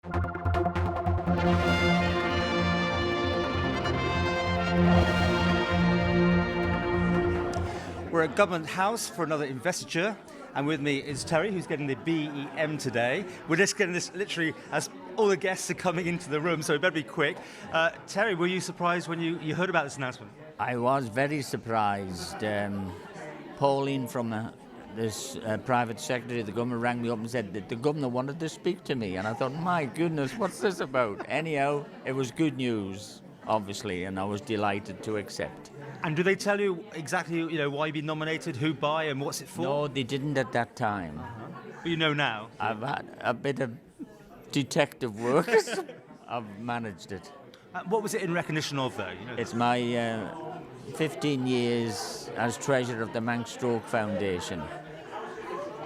We're at Government House for another investiture, and with me is Terry, who's getting the BEM today. We're just getting this literally as all the guests are coming into the room, so we better be quick. Terry, were you surprised when you heard about this announcement? I was very surprised. Pauline from this private secretary of the government rang me up and said that the governor wanted to speak to me, and I thought, my goodness, what's this about? Anyhow, it was good news, obviously, and I was delighted to accept. And do they tell you exactly, why you've been nominated, who by, and what's it for? No, they didn't at that time. But you know now. I've had a bit of detective work. I've managed it. What was it in recognition of, though? It's my 15 years as treasurer of the Manx Stroke Foundation.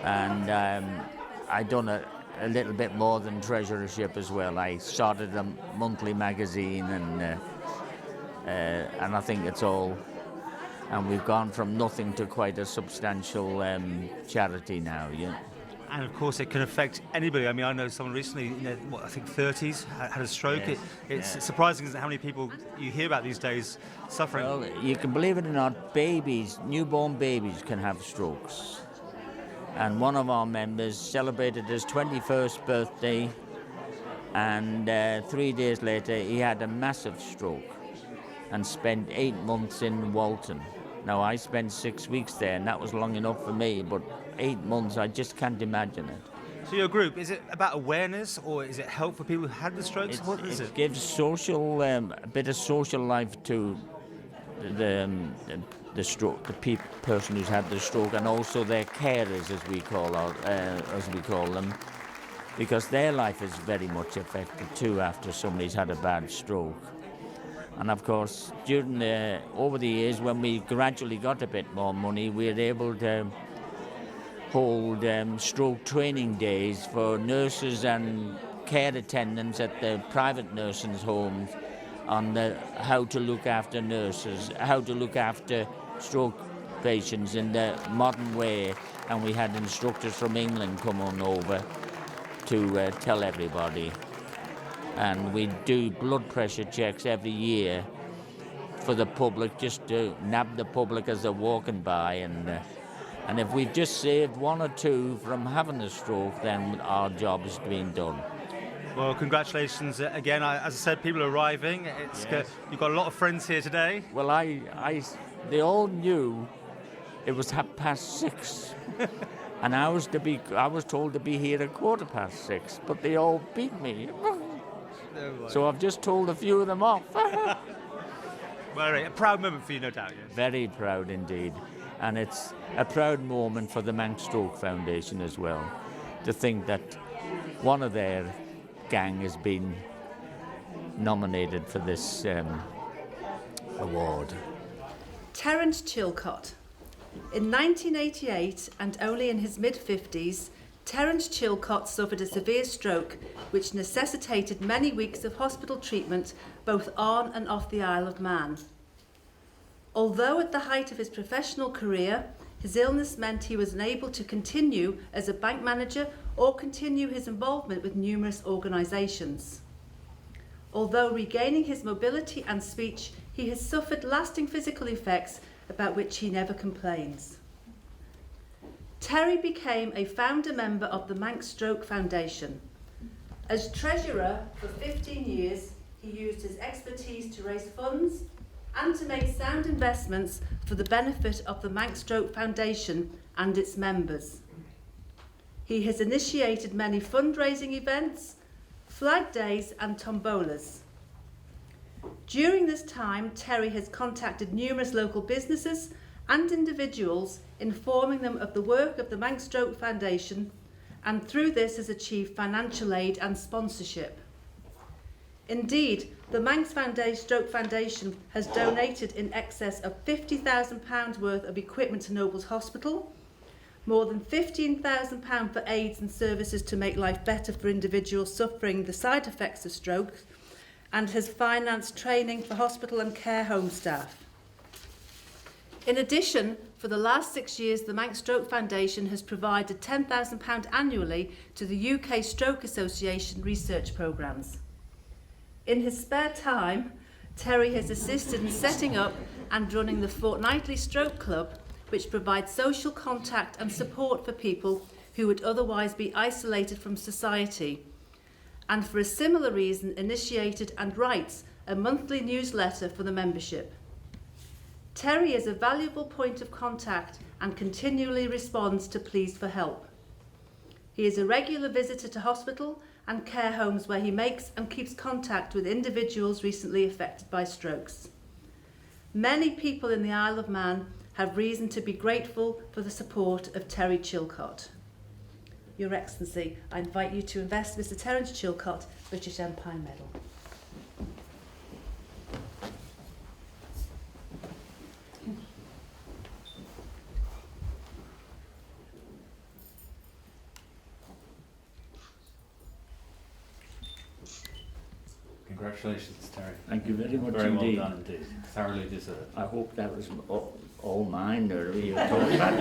And I've done a little bit more than treasurership as well. I started a monthly magazine, and I think it's all. And we've gone from nothing to quite a substantial charity now. Yeah. And of course, it can affect anybody. I mean, I know someone recently, I think 30s, had a stroke. Yes. It's surprising how many people you hear about these days suffering. Well, you can believe it or not, babies, newborn babies can have strokes. And one of our members celebrated his 21st birthday, and 3 days later he had a massive stroke and spent 8 months in Walton. Now, I spent 6 weeks there, and that was long enough for me, but 8 months, I just can't imagine it. So your group, is it about awareness, or is it help for people who had the strokes? What is it? It gives social, a bit of social life to the stroke, the person who's had the stroke, and also their carers, as we call them, because their life is very much affected too after somebody's had a bad stroke. And of course, over the years, when we gradually got a bit more money, we were able to hold stroke training days for nurses and care attendants at the private nursing homes on how to look after nurses, how to look after stroke patients in the modern way. And we had instructors from England come on over to tell everybody. And we do blood pressure checks every year for the public, just to nab the public as they're walking by. And if we've just saved one or two from having a stroke, then our job is being done. Well, congratulations again. As I said, people are arriving. Yes. You've got a lot of friends here today. Well, they all knew it was 6:30. And I was told to be here at 6:15, but they all beat me. So I've just told a few of them off. Well, a proud moment for you, no doubt. Yes. Very proud indeed. And it's a proud moment for the Manx Stroke Foundation as well, to think that one of their gang has been nominated for this award. Terence Chilcott. In 1988, and only in his mid-50s, Terence Chilcott suffered a severe stroke which necessitated many weeks of hospital treatment both on and off the Isle of Man. Although at the height of his professional career, his illness meant he was unable to continue as a bank manager or continue his involvement with numerous organisations. Although regaining his mobility and speech, he has suffered lasting physical effects about which he never complains. Terry became a founder member of the Manx Stroke Foundation. As treasurer for 15 years, he used his expertise to raise funds and to make sound investments for the benefit of the Manx Stroke Foundation and its members. He has initiated many fundraising events, flag days and tombolas. During this time, Terry has contacted numerous local businesses and individuals, informing them of the work of the Manx Stroke Foundation, and through this has achieved financial aid and sponsorship. Indeed, the Manx Stroke Foundation has donated in excess of £50,000 worth of equipment to Nobles Hospital, more than £15,000 for aids and services to make life better for individuals suffering the side effects of stroke, and has financed training for hospital and care home staff. In addition, For the last 6 years, the Manx Stroke Foundation has provided £10,000 annually to the UK Stroke Association research programmes. In his spare time, Terry has assisted in setting up and running the fortnightly Stroke Club, which provides social contact and support for people who would otherwise be isolated from society, and for a similar reason initiated and writes a monthly newsletter for the membership. Terry is a valuable point of contact and continually responds to pleas for help. He is a regular visitor to hospital and care homes where he makes and keeps contact with individuals recently affected by strokes. Many people in the Isle of Man have reason to be grateful for the support of Terry Chilcott. Your Excellency, I invite you to invest Mr. Terence Chilcott British Empire Medal. Congratulations, Terry. Thank you very much Very indeed. well done indeed. Thoroughly deserved. I hope that was all mine, or you talking about.